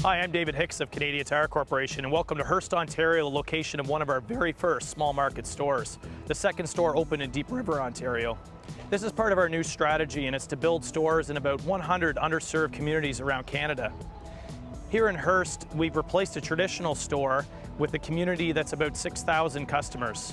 Hi, I'm David Hicks of Canadian Tire Corporation, and welcome to Hearst, Ontario, the location of one of our very first small market stores. The second store opened in Deep River, Ontario. This is part of our new strategy, and it's to build stores in about 100 underserved communities around Canada. Here in Hearst, we've replaced a traditional store with a community that's about 6,000 customers.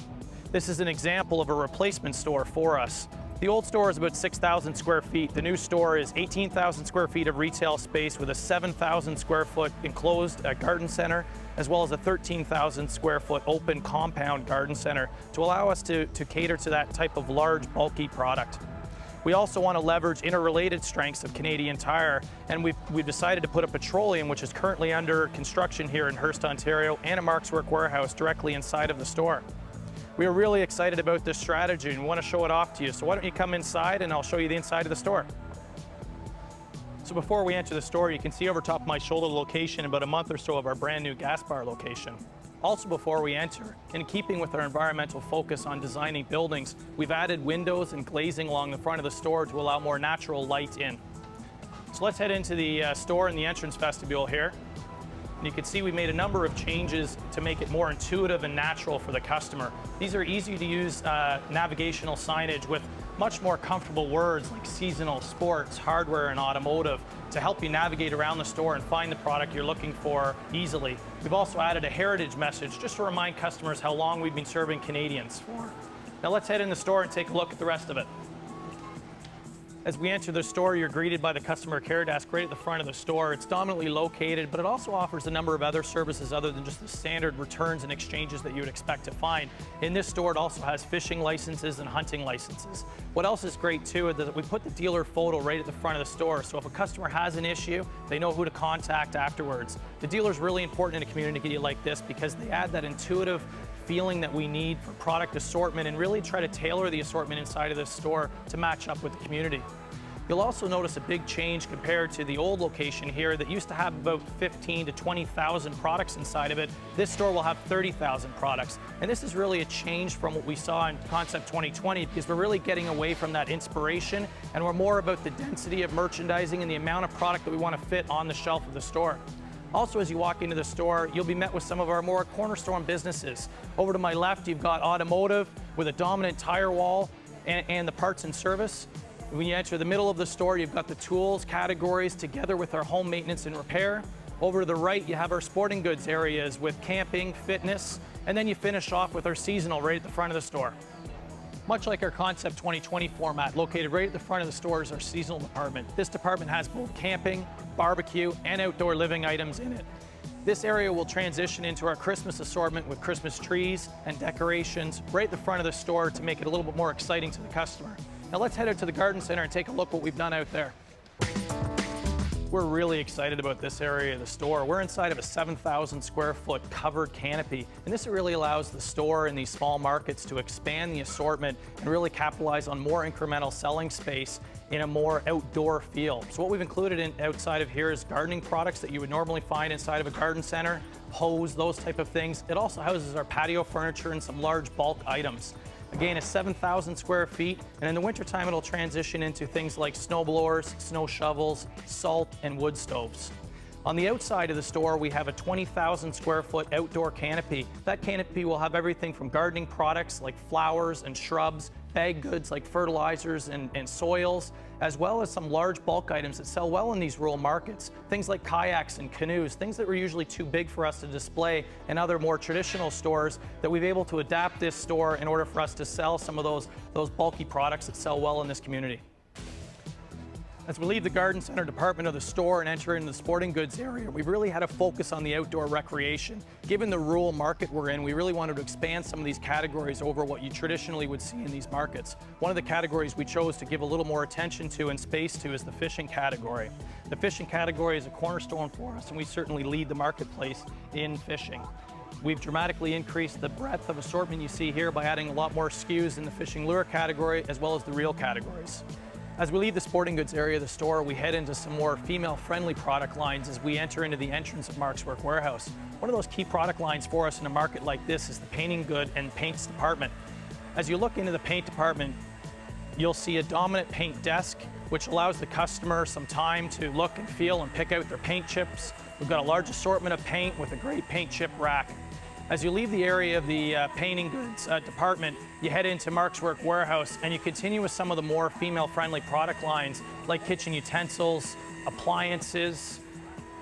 This is an example of a replacement store for us. The old store is about 6,000 square feet. The new store is 18,000 square feet of retail space with a 7,000 square foot enclosed garden center, as well as a 13,000 square foot open compound garden center to allow us to cater to that type of large, bulky product. We also want to leverage interrelated strengths of Canadian Tire, and we've decided to put a petroleum, which is currently under construction here in Hearst, Ontario, and a Mark's Work warehouse directly inside of the store. We are really excited about this strategy and we want to show it off to you. So why don't you come inside and I'll show you the inside of the store. So before we enter the store, you can see over top of my shoulder the location about a month or so of our brand new gas bar location. Also before we enter, in keeping with our environmental focus on designing buildings, we've added windows and glazing along the front of the store to allow more natural light in. So let's head into the store in the entrance vestibule here. And you can see we made a number of changes to make it more intuitive and natural for the customer. These are easy to use navigational signage with much more comfortable words like seasonal, sports, hardware, and automotive to help you navigate around the store and find the product you're looking for easily. We've also added a heritage message just to remind customers how long we've been serving Canadians for. Now let's head in the store and take a look at the rest of it. As we enter the store, you're greeted by the customer care desk right at the front of the store. It's dominantly located, but it also offers a number of other services other than just the standard returns and exchanges that you would expect to find. In this store, it also has fishing licenses and hunting licenses. What else is great too is that we put the dealer photo right at the front of the store, so if a customer has an issue, they know who to contact afterwards. The dealer is really important in a community like this because they add that intuitive feeling that we need for product assortment and really try to tailor the assortment inside of this store to match up with the community. You'll also notice a big change compared to the old location here that used to have about 15 to 20,000 products inside of it. This store will have 30,000 products. And this is really a change from what we saw in Concept 2020 because we're really getting away from that inspiration and we're more about the density of merchandising and the amount of product that we want to fit on the shelf of the store. Also, as you walk into the store, you'll be met with some of our more cornerstone businesses. Over to my left, you've got automotive with a dominant tire wall and the parts and service. When you enter the middle of the store, you've got the tools categories together with our home maintenance and repair. Over to the right, you have our sporting goods areas with camping, fitness, and then you finish off with our seasonal right at the front of the store. Much like our Concept 2020 format, located right at the front of the store is our seasonal department. This department has both camping, barbecue, and outdoor living items in it. This area will transition into our Christmas assortment with Christmas trees and decorations right at the front of the store to make it a little bit more exciting to the customer. Now let's head out to the garden center and take a look what we've done out there. We're really excited about this area of the store. We're inside of a 7,000 square foot covered canopy, and this really allows the store and these small markets to expand the assortment and really capitalize on more incremental selling space in a more outdoor feel. So what we've included outside of here is gardening products that you would normally find inside of a garden center, hose, those type of things. It also houses our patio furniture and some large bulk items. Again, it's 7,000 square feet, and in the wintertime it'll transition into things like snow blowers, snow shovels, salt, and wood stoves. On the outside of the store, we have a 20,000 square foot outdoor canopy. That canopy will have everything from gardening products like flowers and shrubs, bag goods like fertilizers and soils, as well as some large bulk items that sell well in these rural markets. Things like kayaks and canoes, things that were usually too big for us to display in other more traditional stores, that we've able to adapt this store in order for us to sell some of those bulky products that sell well in this community. As we leave the garden center department of the store and enter into the sporting goods area, we've really had a focus on the outdoor recreation. Given the rural market we're in, we really wanted to expand some of these categories over what you traditionally would see in these markets. One of the categories we chose to give a little more attention to and space to is the fishing category. The fishing category is a cornerstone for us, and we certainly lead the marketplace in fishing. We've dramatically increased the breadth of assortment you see here by adding a lot more SKUs in the fishing lure category as well as the reel categories. As we leave the sporting goods area of the store, we head into some more female-friendly product lines as we enter into the entrance of Mark's Work warehouse. One of those key product lines for us in a market like this is the painting good and paints department. As you look into the paint department, you'll see a dominant paint desk, which allows the customer some time to look and feel and pick out their paint chips. We've got a large assortment of paint with a great paint chip rack. As you leave the area of the painting goods department, you head into Mark's Work Warehouse and you continue with some of the more female-friendly product lines like kitchen utensils, appliances,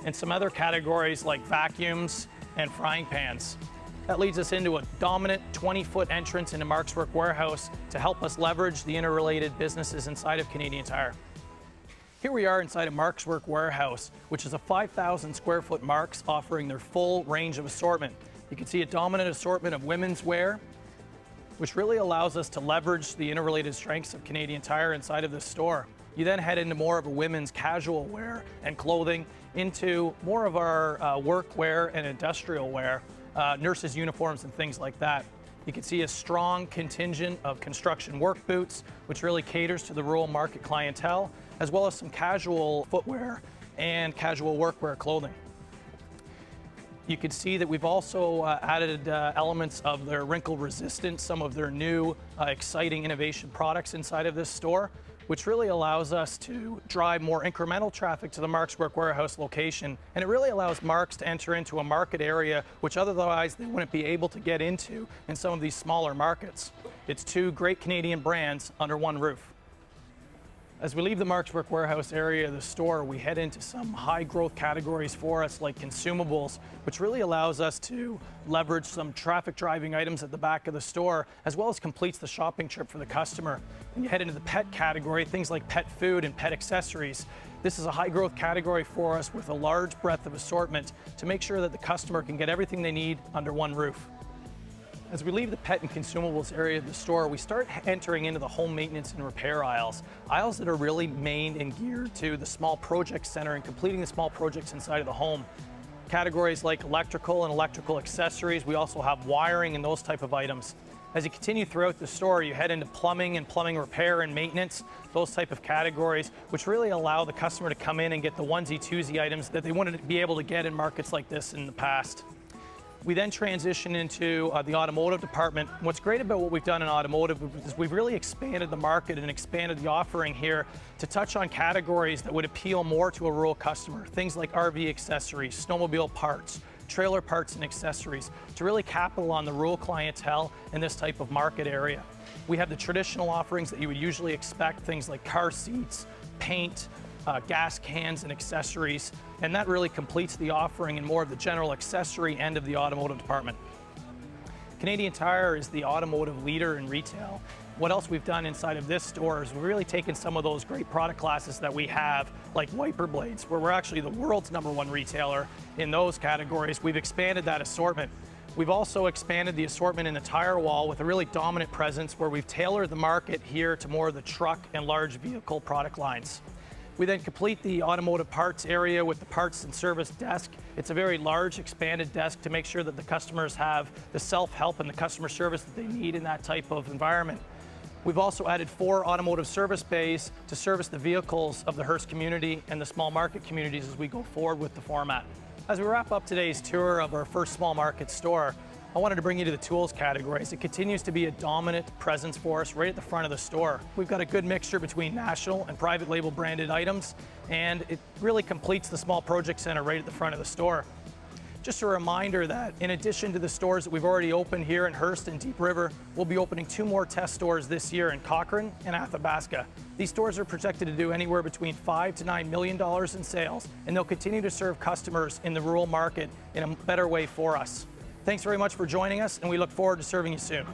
and some other categories like vacuums and frying pans. That leads us into a dominant 20-foot entrance into Mark's Work Warehouse to help us leverage the interrelated businesses inside of Canadian Tire. Here we are inside of Mark's Work Warehouse, which is a 5,000 square foot Mark's offering their full range of assortment. You can see a dominant assortment of women's wear, which really allows us to leverage the interrelated strengths of Canadian Tire inside of this store. You then head into more of a women's casual wear and clothing, into more of our work wear and industrial wear, nurses' uniforms and things like that. You can see a strong contingent of construction work boots, which really caters to the rural market clientele, as well as some casual footwear and casual workwear clothing. You can see that we've also added elements of their wrinkle resistant, some of their new exciting innovation products inside of this store, which really allows us to drive more incremental traffic to the Mark's Work Warehouse location. And it really allows Mark's to enter into a market area which otherwise they wouldn't be able to get into in some of these smaller markets. It's two great Canadian brands under one roof. As we leave the Mark's Work Warehouse area of the store, we head into some high growth categories for us like consumables, which really allows us to leverage some traffic driving items at the back of the store, as well as completes the shopping trip for the customer. When you head into the pet category, things like pet food and pet accessories, this is a high growth category for us with a large breadth of assortment to make sure that the customer can get everything they need under one roof. As we leave the pet and consumables area of the store, we start entering into the home maintenance and repair aisles that are really mained and geared to the small project center and completing the small projects inside of the home. Categories like electrical and electrical accessories, we also have wiring and those type of items. As you continue throughout the store, you head into plumbing and plumbing repair and maintenance, those type of categories, which really allow the customer to come in and get the onesie-twosie items that they wouldn't be able to get in markets like this in the past. We then transition into the Automotive Department. What's great about what we've done in automotive is we've really expanded the market and expanded the offering here to touch on categories that would appeal more to a rural customer. Things like RV accessories, snowmobile parts, trailer parts and accessories, to really capital on the rural clientele in this type of market area. We have the traditional offerings that you would usually expect, things like car seats, paint, gas cans and accessories, and that really completes the offering in more of the general accessory end of the Automotive Department. Canadian Tire is the automotive leader in retail. What else we've done inside of this store is we've really taken some of those great product classes that we have, like wiper blades, where we're actually the world's #1 retailer in those categories. We've expanded that assortment. We've also expanded the assortment in the tire wall with a really dominant presence where we've tailored the market here to more of the truck and large vehicle product lines. We then complete the automotive parts area with the parts and service desk. It's a very large, expanded desk to make sure that the customers have the self-help and the customer service that they need in that type of environment. We've also added 4 automotive service bays to service the vehicles of the Hearst community and the small market communities as we go forward with the format. As we wrap up today's tour of our first small market store, I wanted to bring you to the tools categories. It continues to be a dominant presence for us right at the front of the store. We've got a good mixture between national and private label branded items, and it really completes the small project center right at the front of the store. Just a reminder that in addition to the stores that we've already opened here in Hearst and Deep River, we'll be opening 2 more test stores this year in Cochrane and Athabasca. These stores are projected to do anywhere between $5 to $9 million in sales, and they'll continue to serve customers in the rural market in a better way for us. Thanks very much for joining us, and we look forward to serving you soon.